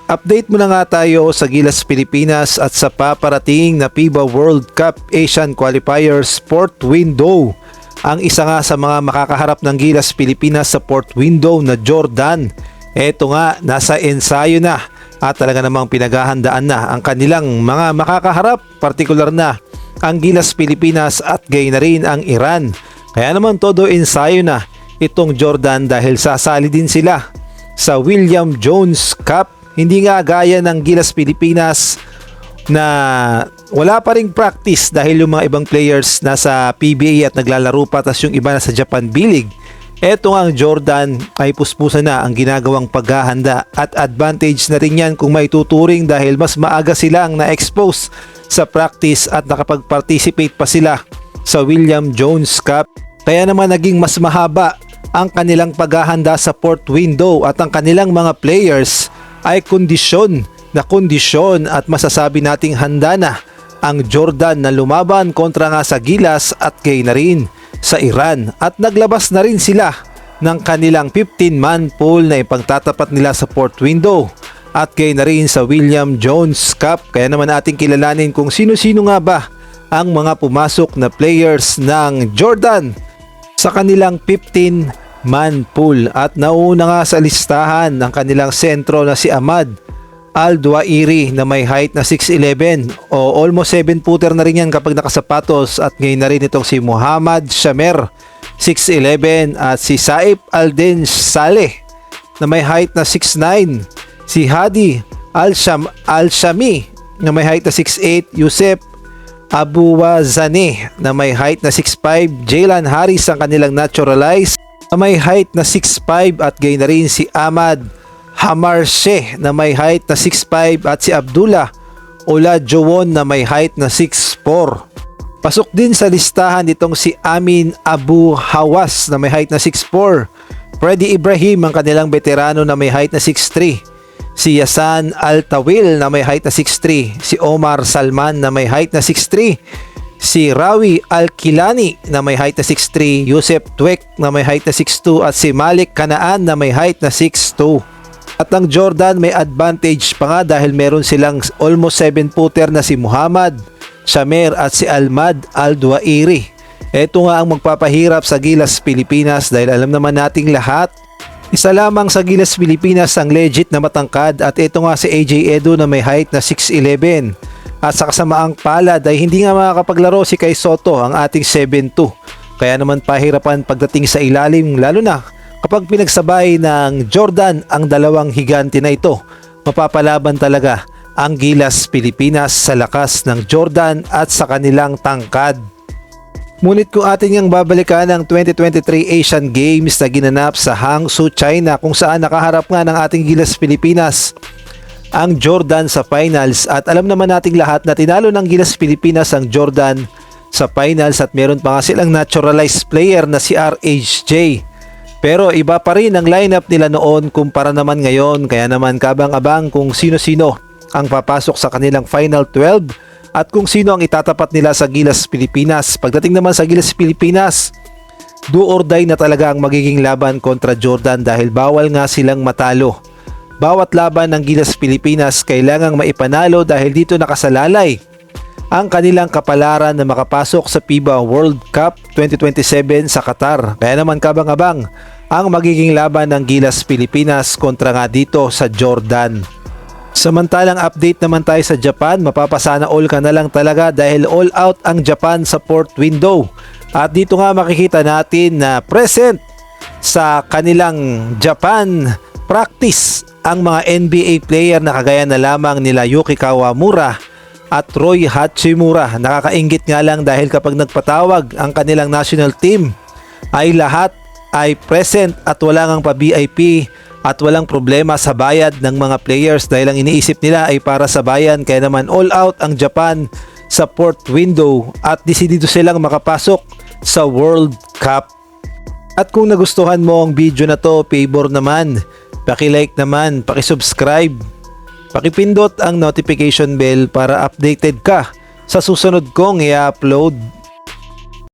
Update muna nga tayo sa Gilas Pilipinas at sa paparating na FIBA World Cup Asian Qualifiers Port Window. Ang isa nga sa mga makakaharap ng Gilas Pilipinas sa Port Window na Jordan. Eto nga, nasa ensayo na at talaga namang pinaghahandaan na ang kanilang mga makakaharap, partikular na ang Gilas Pilipinas at gayon na rin ang Iran. Kaya naman todo ensayo na itong Jordan dahil sasali din sila sa William Jones Cup. Hindi nga gaya ng Gilas Pilipinas na wala pa ring practice dahil yung mga ibang players nasa PBA at naglalaro pa, tas yung iba nasa Japan B-League. Eto nga ang Jordan ay puspusan na ang ginagawang paghahanda at advantage na rin yan kung may tuturing dahil mas maaga silang na-expose sa practice at nakapag-participate pa sila sa William Jones Cup. Kaya naman naging mas mahaba ang kanilang paghahanda sa Port Window at ang kanilang mga players ay kondisyon at masasabi nating handa na ang Jordan na lumaban kontra nga sa Gilas at kay na rin sa Iran, at naglabas na rin sila ng kanilang 15-man pool na ipagtatapat nila sa Port Window at kay na rin sa William Jones Cup. Kaya naman ating kilalanin kung sino-sino nga ba ang mga pumasok na players ng Jordan sa kanilang 15-man pool. At nauna nga sa listahan ng kanilang sentro na si Ahmad Al-Duairi na may height na 6'11" o almost 7-footer na rin yan kapag nakasapatos, at ngayon na rin itong si Muhammad Shamer 6'11", at si Saif Alden Saleh na may height na 6'9", si Hadi Al-Shami na may height na 6'8", Yusef Abuwazane na may height na 6'5", Jaylan Harris ang kanilang naturalized na may height na 6'5", at gayon na rin si Ahmad Hamarshe na may height na 6'5", at si Abdullah Olajowon na may height na 6'4". Pasok din sa listahan nitong si Amin Abu Hawas na may height na 6'4", Freddy Ibrahim ang kanilang veterano na may height na 6'3", si Yasan Al-Tawil na may height na 6'3", si Omar Salman na may height na 6'3", si Rawi Al-Kilani na may height na 6'3", Yusef Twek na may height na 6'2", at si Malik Kanaan na may height na 6'2". At ang Jordan may advantage pa nga dahil meron silang almost 7-footer na si Muhammad Shamer at si Ahmad Al-Duairi. Ito nga ang magpapahirap sa Gilas Pilipinas dahil alam naman nating lahat, isa lamang sa Gilas Pilipinas ang legit na matangkad, at ito nga si AJ Edo na may height na 6'11", at sa kasamaang palad ay hindi nga makakapaglaro si Kai Soto ang ating 7'2". Kaya naman pahirapan pagdating sa ilalim, lalo na kapag pinagsabay ng Jordan ang dalawang higante na ito. Mapapalaban talaga ang Gilas Pilipinas sa lakas ng Jordan at sa kanilang tangkad. Ngunit kung atin ngang babalikan ang 2023 Asian Games na ginanap sa Hangzhou, China, kung saan nakaharap nga ng ating Gilas Pilipinas ang Jordan sa finals, at alam naman nating lahat na tinalo ng Gilas Pilipinas ang Jordan sa finals, at meron pa nga silang naturalized player na si RHJ. Pero iba pa rin ang lineup nila noon kumpara naman ngayon, kaya naman kabang-abang kung sino-sino ang papasok sa kanilang Final 12 at kung sino ang itatapat nila sa Gilas Pilipinas. Pagdating naman sa Gilas Pilipinas, do or die na talaga ang magiging laban kontra Jordan dahil bawal nga silang matalo. Bawat laban ng Gilas Pilipinas kailangang maipanalo dahil dito nakasalalay ang kanilang kapalaran na makapasok sa FIBA World Cup 2027 sa Qatar. Kaya naman kabang-abang ang magiging laban ng Gilas Pilipinas kontra nga dito sa Jordan. Samantalang update naman tayo sa Japan, mapapasana all ka na lang talaga dahil all out ang Japan sa Port Window. At dito nga makikita natin na present sa kanilang Japan practice ang mga NBA player na kagaya na lamang nila Yuki Kawamura at Roy Hachimura. Nakakainggit nga lang dahil kapag nagpatawag ang kanilang national team ay lahat ay present at wala ngang pa-VIP at walang problema sa bayad ng mga players dahil ang iniisip nila ay para sa bayan. Kaya naman all out ang Japan sa Port Window at desidido silang makapasok sa World Cup. At kung nagustuhan mo ang video na to, favor naman, paki-like naman, paki-subscribe, pakipindot ang notification bell para updated ka sa susunod kong i-upload